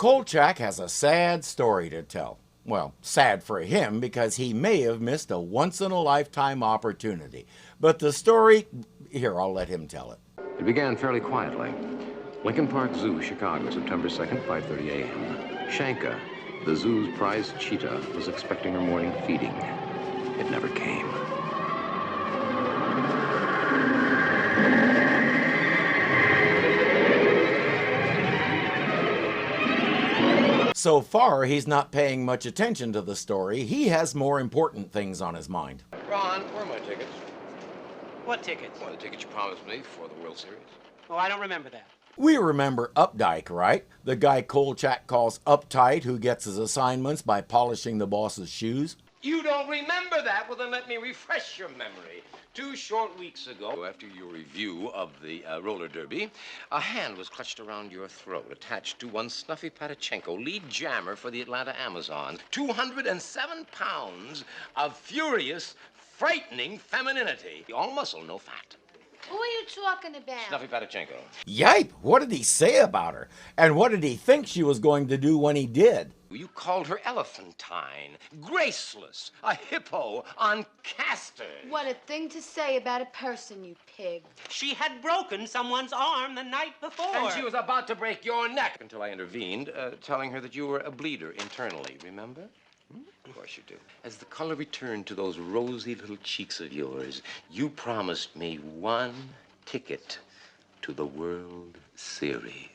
Kolchak has a sad story to tell. Well, sad for him because he may have missed a once-in-a-lifetime opportunity. But the story, here, I'll let him tell it. It began fairly quietly. Lincoln Park Zoo, Chicago, September 2nd, 5:30 a.m. Shanka, the zoo's prized cheetah, was expecting her morning feeding. It never came. So far, he's not paying much attention to the story. He has more important things on his mind. Ron, where are my tickets? What tickets? Well, the tickets you promised me for the World Series. Oh, I don't remember that. We remember Updike, right? The guy Kolchak calls uptight, who gets his assignments by polishing the boss's shoes. You don't remember that? Well, then let me refresh your memory. 2 short weeks ago, after your review of the roller derby, a hand was clutched around your throat, attached to one Snuffy Patachenko, lead jammer for the Atlanta Amazon. 207 pounds of furious, frightening femininity. All muscle, no fat. Who are you talking about? Snuffy Patachenko. Yipe! What did he say about her? And what did he think she was going to do when he did? You called her elephantine, graceless, a hippo on casters. What a thing to say about a person, you pig. She had broken someone's arm the night before. And she was about to break your neck until I intervened, telling her that you were a bleeder internally, remember? Of course you do. As the color returned to those rosy little cheeks of yours, you promised me 1 ticket to the World Series.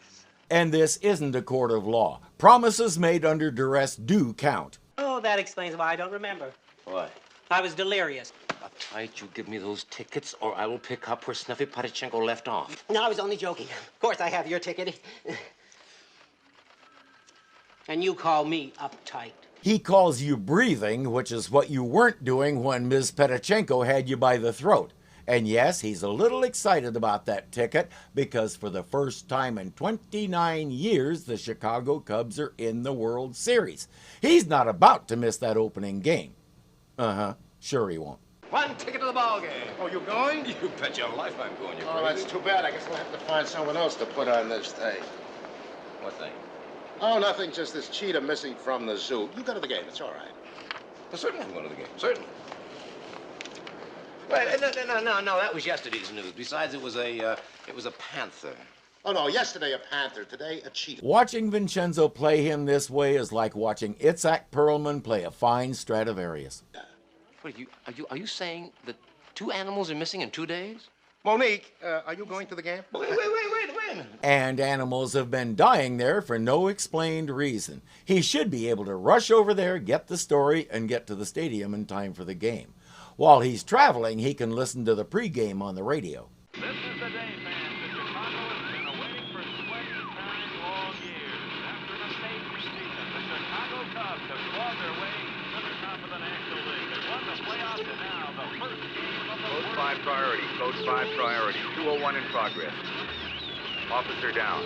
And this isn't a court of law. Promises made under duress do count. Oh, that explains why I don't remember. What? I was delirious. Uptight, you give me those tickets, or I will pick up where Snuffy Patachenko left off. No, I was only joking. Of course I have your ticket. And you call me uptight. He calls you breathing, which is what you weren't doing when Ms. Patachenko had you by the throat. And yes, he's a little excited about that ticket because for the first time in 29 years, the Chicago Cubs are in the World Series. He's not about to miss that opening game. Sure he won't. 1 ticket to the ball game. Oh, you going? You bet your life I'm going. You Oh, that's too bad. I guess we'll have to find someone else to put on this thing. What thing? Oh, nothing. Just this cheetah missing from the zoo. You go to the game. It's all right. Well, certainly I'm going to the game. Certainly. Wait, no. That was yesterday's news. Besides, it was a panther. Oh, no. Yesterday a panther. Today a cheetah. Watching Vincenzo play him this way is like watching Itzhak Perlman play a fine Stradivarius. What are you saying that 2 animals are missing in 2 days? Monique, are you going to the game? Wait a minute. And animals have been dying there for no explained reason. He should be able to rush over there, get the story, and get to the stadium in time for the game. While he's traveling, he can listen to the pregame on the radio. This is the day, fans, that Chicago has been awaiting for 29 long years. After an amazing season, the Chicago Cubs have clawed their way to the top of the National League. They won the playoffs and now the first game of the Code 5 priority, code 5 priority, 201 in progress. Officer down.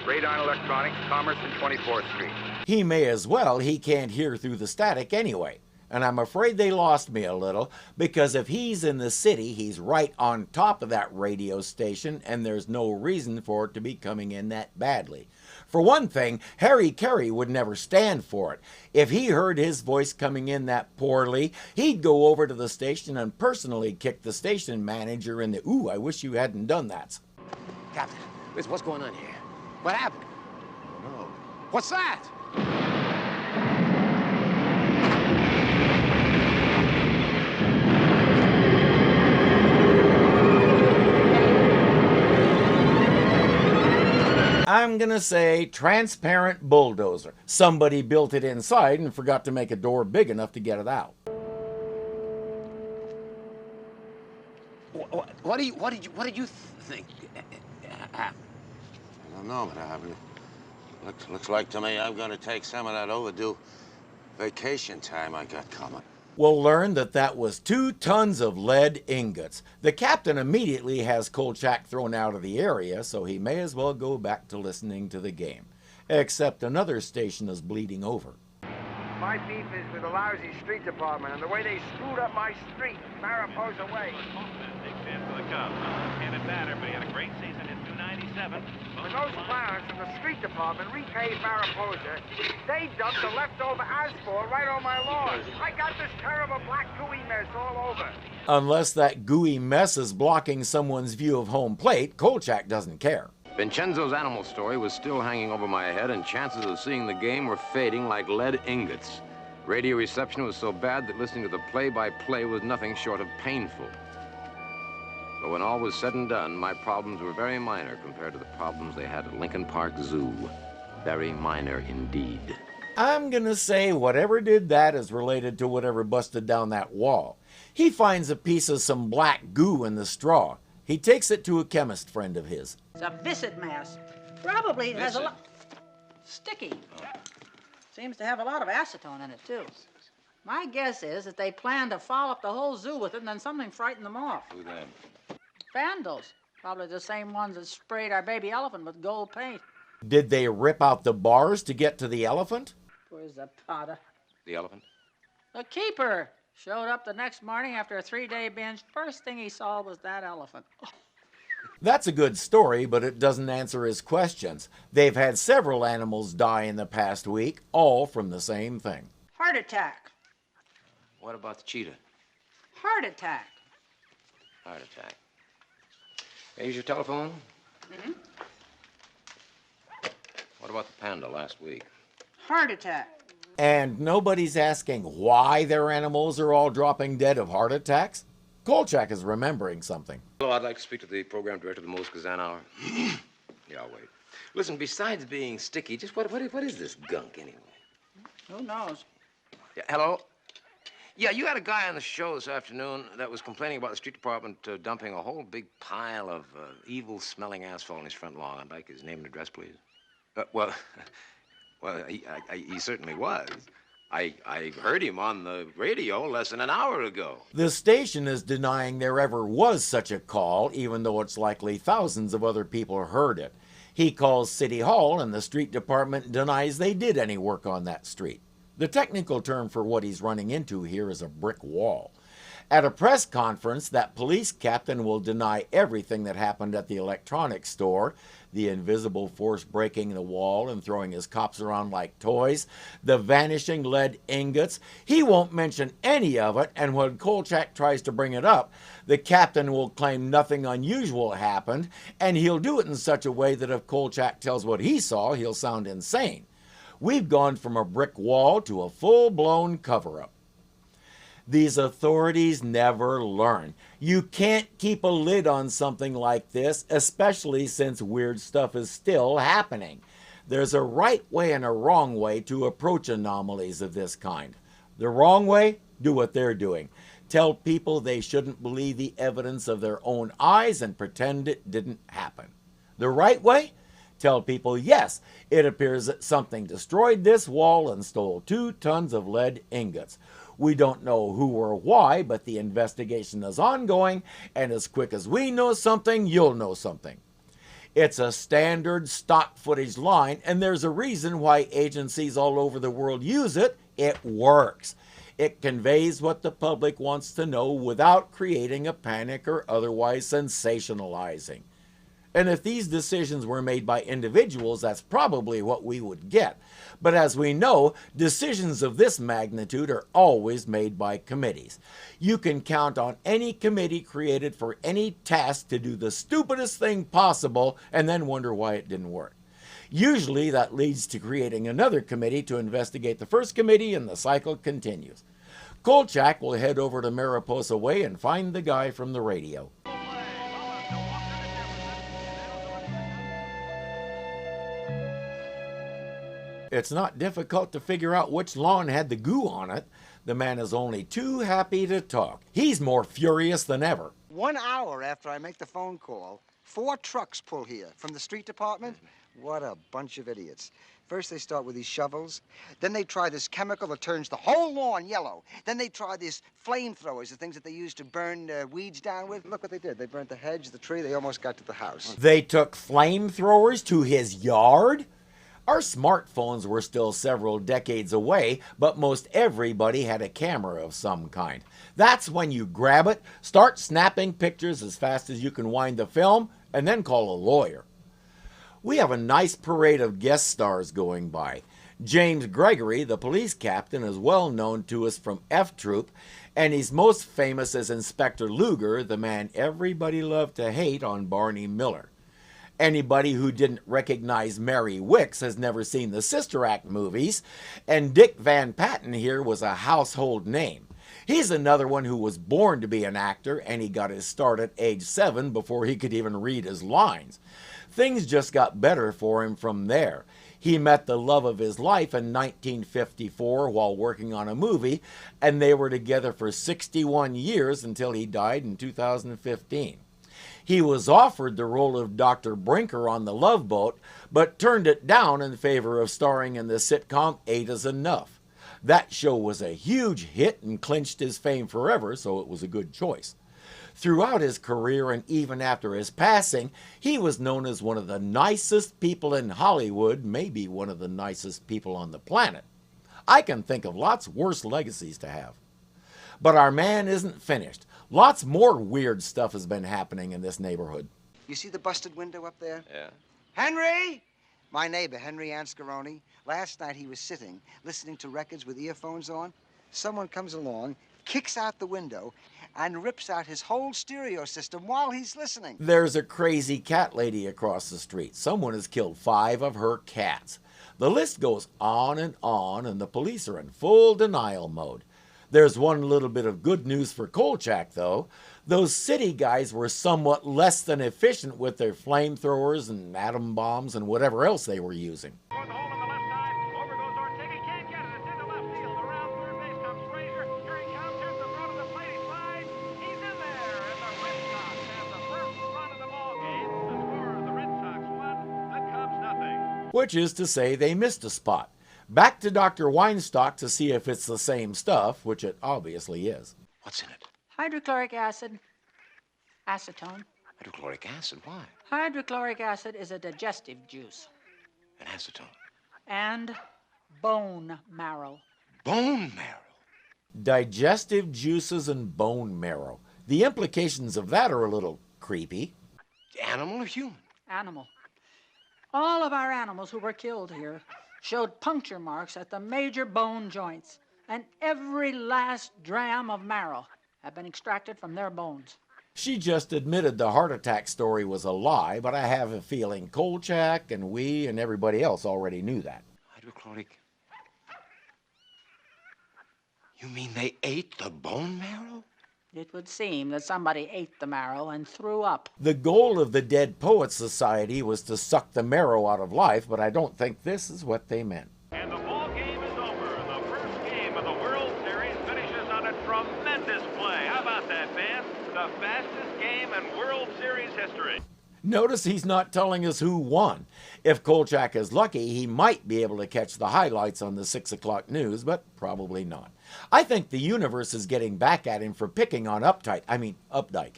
Radon Electronics, Commerce and 24th Street. He may as well. He can't hear through the static anyway. And I'm afraid they lost me a little, because if he's in the city, he's right on top of that radio station, and there's no reason for it to be coming in that badly. For one thing, Harry Carey would never stand for it. If he heard his voice coming in that poorly, he'd go over to the station and personally kick the station manager in the, "Ooh, I wish you hadn't done that." Captain, what's going on here? What happened? No. What's that? I'm gonna say transparent bulldozer. Somebody built it inside and forgot to make a door big enough to get it out. What did you think happened? I don't know, but looks like to me I'm gonna take some of that overdue vacation time I got coming. We'll learn that that was 2 tons of lead ingots. The captain immediately has Kolchak thrown out of the area, so he may as well go back to listening to the game. Except another station is bleeding over. My beef is with the lousy street department and the way they screwed up my street, Mariposa Way. Big fan for the Cubs. Left-handed batter, but he had a great season in 297. 7. When those clowns from the street department repaved Mariposa, they dumped the leftover asphalt right on my lawn. I got this terrible black gooey mess all over. Unless that gooey mess is blocking someone's view of home plate, Kolchak doesn't care. Vincenzo's animal story was still hanging over my head, and chances of seeing the game were fading like lead ingots. Radio reception was so bad that listening to the play-by-play was nothing short of painful. But when all was said and done, my problems were very minor compared to the problems they had at Lincoln Park Zoo. Very minor indeed. I'm gonna say whatever did that is related to whatever busted down that wall. He finds a piece of some black goo in the straw. He takes it to a chemist friend of his. It's a viscid mass. Probably has a lot... Sticky. Seems to have a lot of acetone in it, too. My guess is that they plan to foul up the whole zoo with it and then something frightened them off. Who then? Vandals. Probably the same ones that sprayed our baby elephant with gold paint. Did they rip out the bars to get to the elephant? Where's the potter? The elephant? The keeper showed up the next morning after a 3-day binge. First thing he saw was that elephant. That's a good story, but it doesn't answer his questions. They've had several animals die in the past week, all from the same thing. Heart attack. What about the cheetah? Heart attack. Heart attack. Here's your telephone. Mm-hmm. What about the panda last week? Heart attack. And nobody's asking why their animals are all dropping dead of heart attacks? Kolchak is remembering something. Hello, I'd like to speak to the program director of the Most Kazan Hour. Yeah, I'll wait. Listen, besides being sticky, just what is this gunk anyway? Who knows? Yeah, hello? Yeah, you had a guy on the show this afternoon that was complaining about the street department dumping a whole big pile of evil-smelling asphalt in his front lawn. I'd like his name and address, please. Well, he certainly was. I heard him on the radio less than an hour ago. The station is denying there ever was such a call, even though it's likely thousands of other people heard it. He calls City Hall, and the street department denies they did any work on that street. The technical term for what he's running into here is a brick wall. At a press conference, that police captain will deny everything that happened at the electronics store, the invisible force breaking the wall and throwing his cops around like toys, the vanishing lead ingots. He won't mention any of it, and when Kolchak tries to bring it up, the captain will claim nothing unusual happened, and he'll do it in such a way that if Kolchak tells what he saw, he'll sound insane. We've gone from a brick wall to a full-blown cover-up. These authorities never learn. You can't keep a lid on something like this, especially since weird stuff is still happening. There's a right way and a wrong way to approach anomalies of this kind. The wrong way, do what they're doing. Tell people they shouldn't believe the evidence of their own eyes and pretend it didn't happen. The right way, tell people, yes, it appears that something destroyed this wall and stole 2 tons of lead ingots. We don't know who or why, but the investigation is ongoing, and as quick as we know something, you'll know something. It's a standard stock footage line, and there's a reason why agencies all over the world use it. It works. It conveys what the public wants to know without creating a panic or otherwise sensationalizing. And if these decisions were made by individuals, that's probably what we would get. But as we know, decisions of this magnitude are always made by committees. You can count on any committee created for any task to do the stupidest thing possible and then wonder why it didn't work. Usually that leads to creating another committee to investigate the first committee, and the cycle continues. Kolchak will head over to Mariposa Way and find the guy from the radio. It's not difficult to figure out which lawn had the goo on it. The man is only too happy to talk. He's more furious than ever. 1 hour after I make the phone call, 4 trucks pull here from the street department. What a bunch of idiots. First they start with these shovels, then they try this chemical that turns the whole lawn yellow. Then they try these flamethrowers, the things that they use to burn weeds down with. Look what they did. They burnt the hedge, the tree, they almost got to the house. They took flamethrowers to his yard? Our smartphones were still several decades away, but most everybody had a camera of some kind. That's when you grab it, start snapping pictures as fast as you can wind the film, and then call a lawyer. We have a nice parade of guest stars going by. James Gregory, the police captain, is well known to us from F Troop, and he's most famous as Inspector Luger, the man everybody loved to hate on Barney Miller. Anybody who didn't recognize Mary Wicks has never seen the Sister Act movies, and Dick Van Patten here was a household name. He's another one who was born to be an actor, and he got his start at age 7 before he could even read his lines. Things just got better for him from there. He met the love of his life in 1954 while working on a movie, and they were together for 61 years until he died in 2015. He was offered the role of Dr. Brinker on The Love Boat, but turned it down in favor of starring in the sitcom 8 is Enough. That show was a huge hit and clinched his fame forever, so it was a good choice. Throughout his career and even after his passing, he was known as one of the nicest people in Hollywood, maybe one of the nicest people on the planet. I can think of lots worse legacies to have. But our man isn't finished. Lots more weird stuff has been happening in this neighborhood. You see the busted window up there? Yeah? Henry! My neighbor, Henry Anscaroni. Last night he was sitting, listening to records with earphones on. Someone comes along, kicks out the window, and rips out his whole stereo system while he's listening. There's a crazy cat lady across the street. Someone has killed 5 of her cats. The list goes on, and the police are in full denial mode. There's one little bit of good news for Kolchak, though. Those city guys were somewhat less than efficient with their flamethrowers and atom bombs and whatever else they were using. For the hole on the left side. Over goes Ortega. He can't get it. It's in the left field. Around third base comes Frazier. Here he comes. Here's the throw to the plate. He slides. He's in there. And the Red Sox have the first run of the ball game. The score, the Red Sox won. The Cubs nothing. Which is to say they missed a spot. Back to Dr. Weinstock to see if it's the same stuff, which it obviously is. What's in it? Hydrochloric acid, acetone. Hydrochloric acid? Why? Hydrochloric acid is a digestive juice. And acetone? And bone marrow. Bone marrow? Digestive juices and bone marrow. The implications of that are a little creepy. Animal or human? Animal. All of our animals who were killed here showed puncture marks at the major bone joints, and every last dram of marrow had been extracted from their bones. She just admitted the heart attack story was a lie, but I have a feeling Kolchak and we and everybody else already knew that. Hydrochloric? You mean they ate the bone marrow? It would seem that somebody ate the marrow and threw up. The goal of the Dead Poets Society was to suck the marrow out of life, but I don't think this is what they meant. And the ball game is over. The first game of the World Series finishes on a tremendous play. How about that, man? The fastest game in World Series history. Notice he's not telling us who won. If Kolchak is lucky, he might be able to catch the highlights on the 6 o'clock news, but probably not. I think the universe is getting back at him for picking on Updike.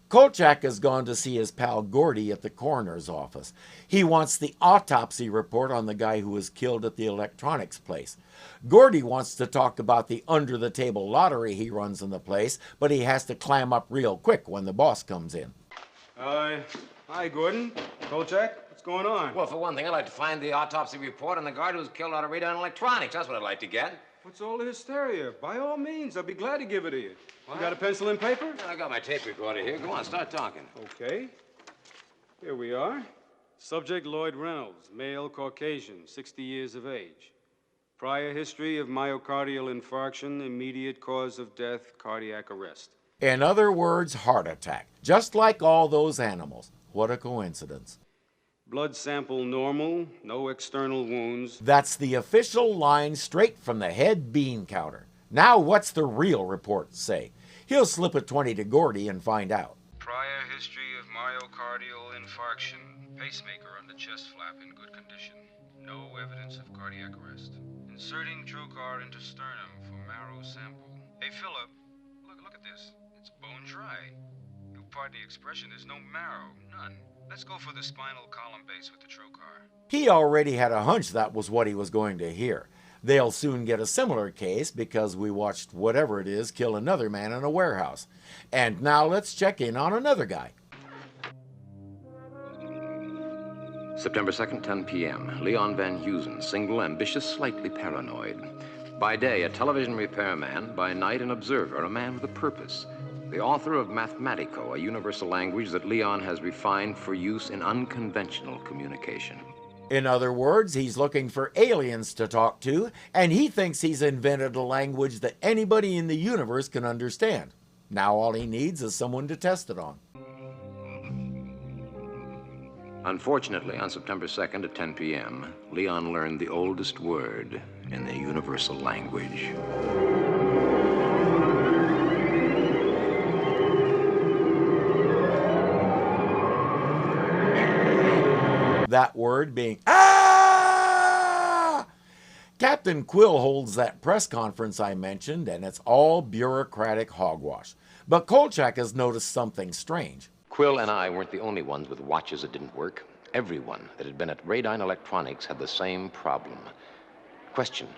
Kolchak has gone to see his pal Gordy at the coroner's office. He wants the autopsy report on the guy who was killed at the electronics place. Gordy wants to talk about the under-the-table lottery he runs in the place, but he has to clam up real quick when the boss comes in. Hi, Gordon. Kolchak, what's going on? Well, for one thing, I'd like to find the autopsy report on the guard who was killed out of radar and electronics. That's what I'd like to get. What's all the hysteria? By all means, I'll be glad to give it to you. You got a pencil and paper? Yeah, I got my tape recorder here. Go on, start talking. Okay. Here we are. Subject Lloyd Reynolds, male, Caucasian, 60 years of age. Prior history of myocardial infarction, immediate cause of death, cardiac arrest. In other words, heart attack. Just like all those animals. What a coincidence. Blood sample normal, no external wounds. That's the official line straight from the head bean counter. Now what's the real report say? He'll slip a 20 to Gordy and find out. Prior history of myocardial infarction. Pacemaker on the chest flap in good condition. No evidence of cardiac arrest. Inserting trocar into sternum for marrow sample. Hey, Philip, look at this. It's bone dry. You'll pardon the expression, there's no marrow, none. Let's go for the spinal column base with the trocar. He already had a hunch that was what he was going to hear. They'll soon get a similar case because we watched whatever it is kill another man in a warehouse. And now let's check in on another guy. September 2nd, 10 p.m. Leon Van Heusen, single, ambitious, slightly paranoid. By day, a television repairman. By night, an observer, a man with a purpose. The author of Mathematico, a universal language that Leon has refined for use in unconventional communication. In other words, he's looking for aliens to talk to, and he thinks he's invented a language that anybody in the universe can understand. Now all he needs is someone to test it on. Unfortunately, on September 2nd at 10 p.m., Leon learned the oldest word in the universal language. That word being ah! Captain Quill holds that press conference I mentioned, and it's all bureaucratic hogwash. But Kolchak has noticed something strange. Quill and I weren't the only ones with watches that didn't work. Everyone that had been at Radine Electronics had the same problem. Question: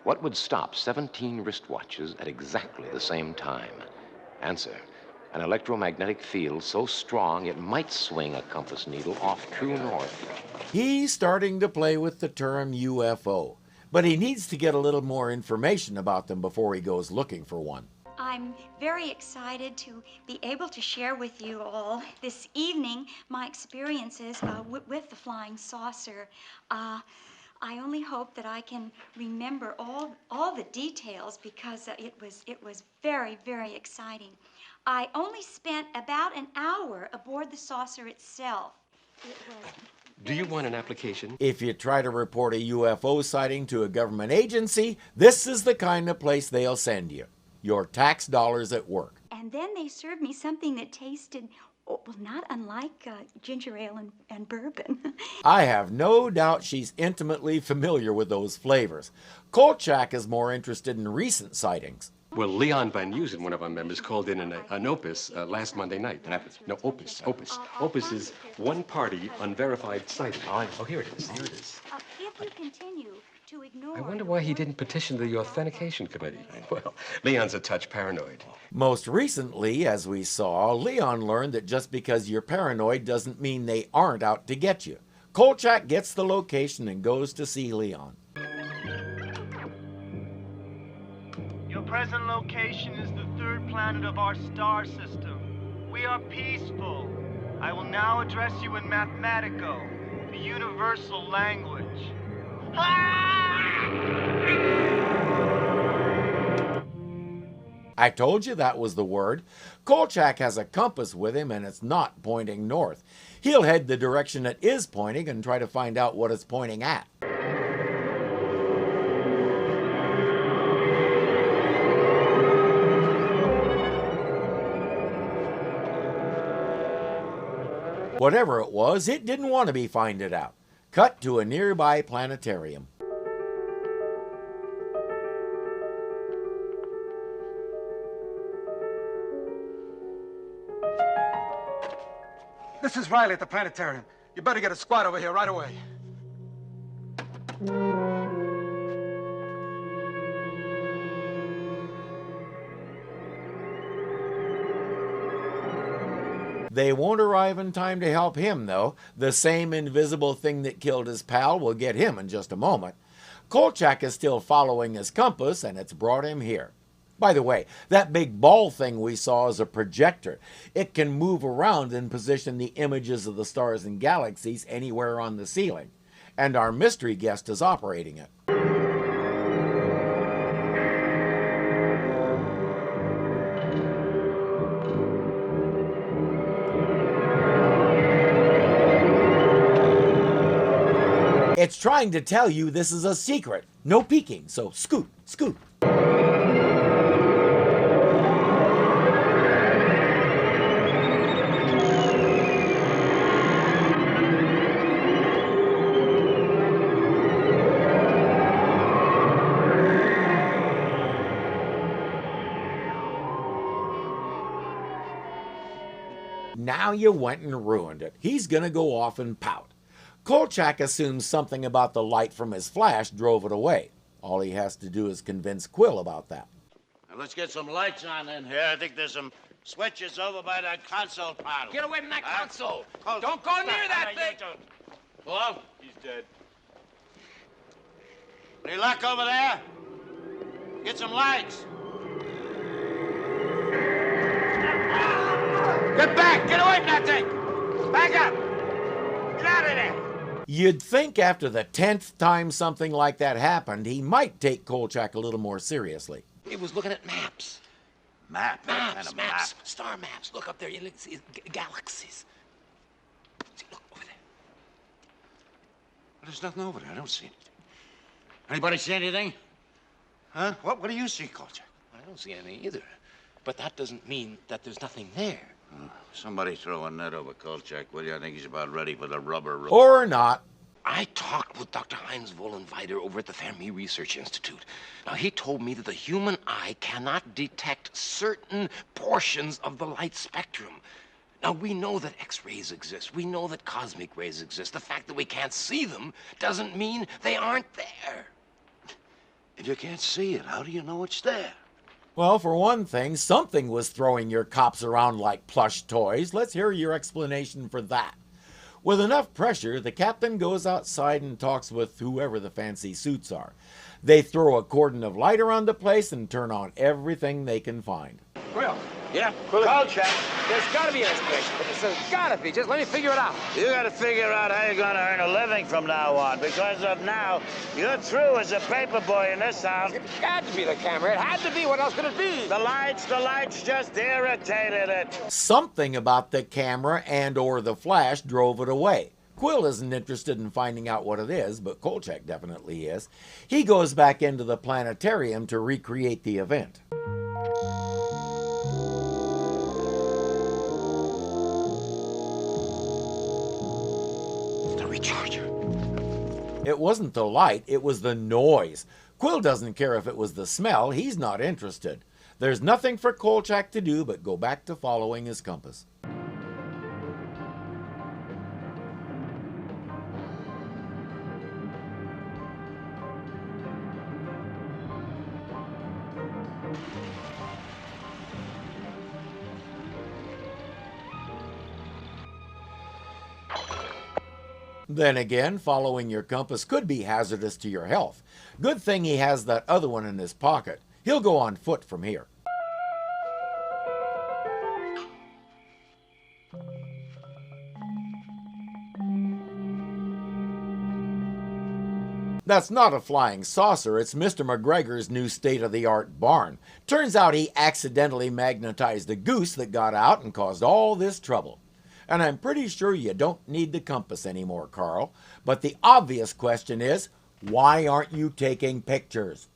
what would stop 17 wristwatches at exactly the same time? Answer: an electromagnetic field so strong it might swing a compass needle off true north. He's starting to play with the term UFO, but he needs to get a little more information about them before he goes looking for one. I'm very excited to be able to share with you all this evening my experiences with the flying saucer. I only hope that I can remember all the details because it was very, very exciting. I only spent about an hour aboard the saucer itself. Do you want an application? If you try to report a UFO sighting to a government agency, this is the kind of place they'll send you. Your tax dollars at work. And then they served me something that tasted, well, not unlike ginger ale and bourbon. I have no doubt she's intimately familiar with those flavors. Kolchak is more interested in recent sightings. Well, Leon Van Heusen, one of our members, called in an opus last Monday night. No, opus. Opus is one party unverified sighting. Oh, here it is. If you continue to ignore... I wonder why he didn't petition the authentication committee. Well, Leon's a touch paranoid. Most recently, as we saw, Leon learned that just because you're paranoid doesn't mean they aren't out to get you. Kolchak gets the location and goes to see Leon. Your present location is the third planet of our star system. We are peaceful. I will now address you in Mathematico, the universal language. I told you that was the word. Kolchak has a compass with him and it's not pointing north. He'll head the direction it is pointing and try to find out what it's pointing at. Whatever it was, it didn't want to be finding out. Cut to a nearby planetarium. This is Riley at the planetarium. You better get a squad over here right away. They won't arrive in time to help him, though. The same invisible thing that killed his pal will get him in just a moment. Kolchak is still following his compass, and it's brought him here. By the way, that big ball thing we saw is a projector. It can move around and position the images of the stars and galaxies anywhere on the ceiling. And our mystery guest is operating it. It's trying to tell you this is a secret. No peeking, so scoot, scoot. Now you went and ruined it. He's gonna go off and pout. Kolchak assumes something about the light from his flash drove it away. All he has to do is convince Quill about that. Now let's get some lights on in here. I think there's some switches over by that console panel. Get away from that console! Don't Don't go near that thing! Hello? He's dead. Any luck over there? Get some lights. Get back! Get away from that thing! Back up! Get out of there! You'd think after the 10th time something like that happened, he might take Kolchak a little more seriously. He was looking at maps. Map? What kind of map? Star maps. Look up there. You see galaxies. See, look over there. There's nothing over there. I don't see anything. Anybody see anything? Huh? What do you see, Kolchak? I don't see anything either. But that doesn't mean that there's nothing there. Somebody throw a net over Kolchak, will you? I think he's about ready for the rubber. Or not. I talked with Dr. Heinz Vollenweider over at the Fermi Research Institute. Now, he told me that the human eye cannot detect certain portions of the light spectrum. Now, we know that X-rays exist. We know that cosmic rays exist. The fact that we can't see them doesn't mean they aren't there. If you can't see it, how do you know it's there? Well, for one thing, something was throwing your cops around like plush toys. Let's hear your explanation for that. With enough pressure, the captain goes outside and talks with whoever the fancy suits are. They throw a cordon of light around the place and turn on everything they can find. Quill. Yeah? Kolchak. There's gotta be an explanation for this. There's gotta be. Just let me figure it out. You gotta figure out how you're gonna earn a living from now on, because of now, you're through as a paper boy in this house. It had to be the camera. It had to be. What else could it be? The lights just irritated it. Something about the camera and or the flash drove it away. Quill isn't interested in finding out what it is, but Kolchak definitely is. He goes back into the planetarium to recreate the event. It wasn't the light, it was the noise. Quill doesn't care if it was the smell, he's not interested. There's nothing for Kolchak to do but go back to following his compass. Then again, following your compass could be hazardous to your health. Good thing he has that other one in his pocket. He'll go on foot from here. That's not a flying saucer, it's Mr. McGregor's new state-of-the-art barn. Turns out he accidentally magnetized a goose that got out and caused all this trouble. And I'm pretty sure you don't need the compass anymore, Carl. But the obvious question is, why aren't you taking pictures?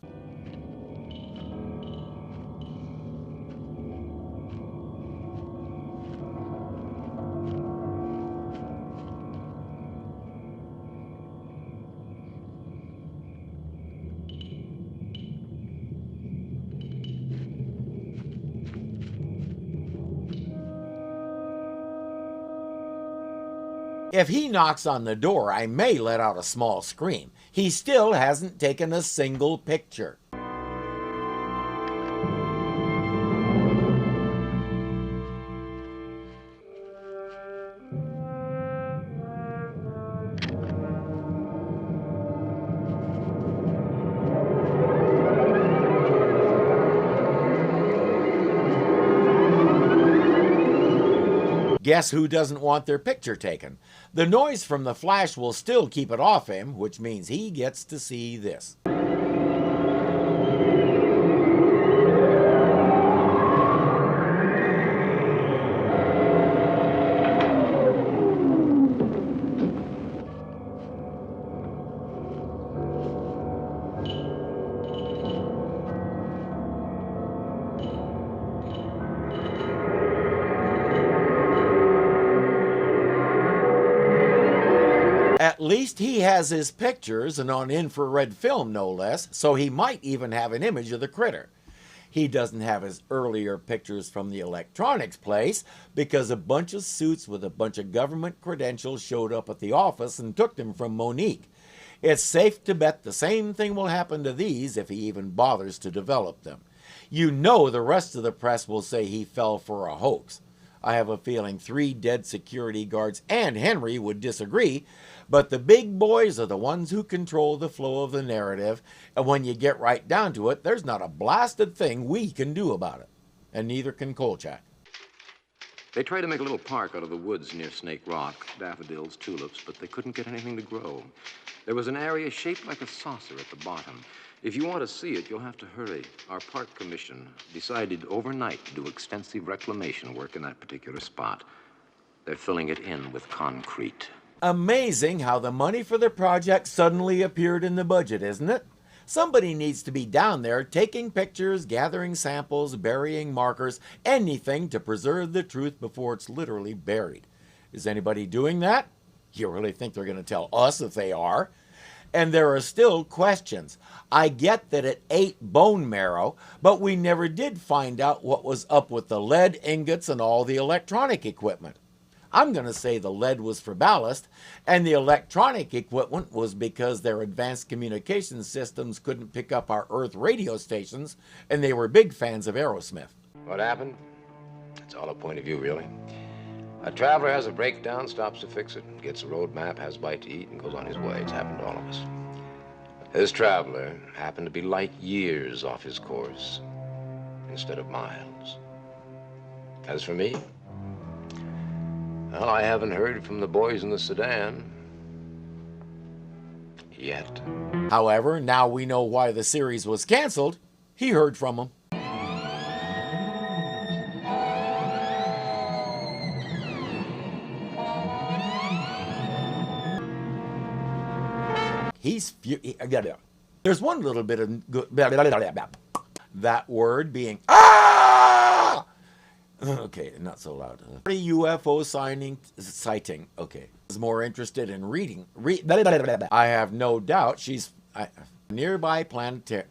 If he knocks on the door, I may let out a small scream. He still hasn't taken a single picture. Guess who doesn't want their picture taken? The noise from the flash will still keep it off him, which means he gets to see this. At least he has his pictures, and on infrared film no less, so he might even have an image of the critter. He doesn't have his earlier pictures from the electronics place because a bunch of suits with a bunch of government credentials showed up at the office and took them from Monique. It's safe to bet the same thing will happen to these if he even bothers to develop them. You know the rest of the press will say he fell for a hoax. I have a feeling 3 dead security guards and Henry would disagree, but the big boys are the ones who control the flow of the narrative, and when you get right down to it, there's not a blasted thing we can do about it. And neither can Kolchak. They tried to make a little park out of the woods near Snake Rock, daffodils, tulips, but they couldn't get anything to grow. There was an area shaped like a saucer at the bottom. If you want to see it, you'll have to hurry. Our park commission decided overnight to do extensive reclamation work in that particular spot. They're filling it in with concrete. Amazing how the money for the project suddenly appeared in the budget, isn't it? Somebody needs to be down there taking pictures, gathering samples, burying markers, anything to preserve the truth before it's literally buried. Is anybody doing that? You really think they're going to tell us if they are? And there are still questions. I get that it ate bone marrow, but we never did find out what was up with the lead ingots and all the electronic equipment. I'm going to say the lead was for ballast, and the electronic equipment was because their advanced communication systems couldn't pick up our Earth radio stations, and they were big fans of Aerosmith. What happened? It's all a point of view, really. A traveler has a breakdown, stops to fix it, gets a road map, has a bite to eat, and goes on his way. It's happened to all of us. This traveler happened to be light years off his course instead of miles. As for me, well, I haven't heard from the boys in the sedan yet. However, now we know why the series was canceled. He heard from them. There's one little bit of good, that word being ah. Okay, not so loud. UFO sighting. Okay, is more interested in reading. I have no doubt she's nearby planetary.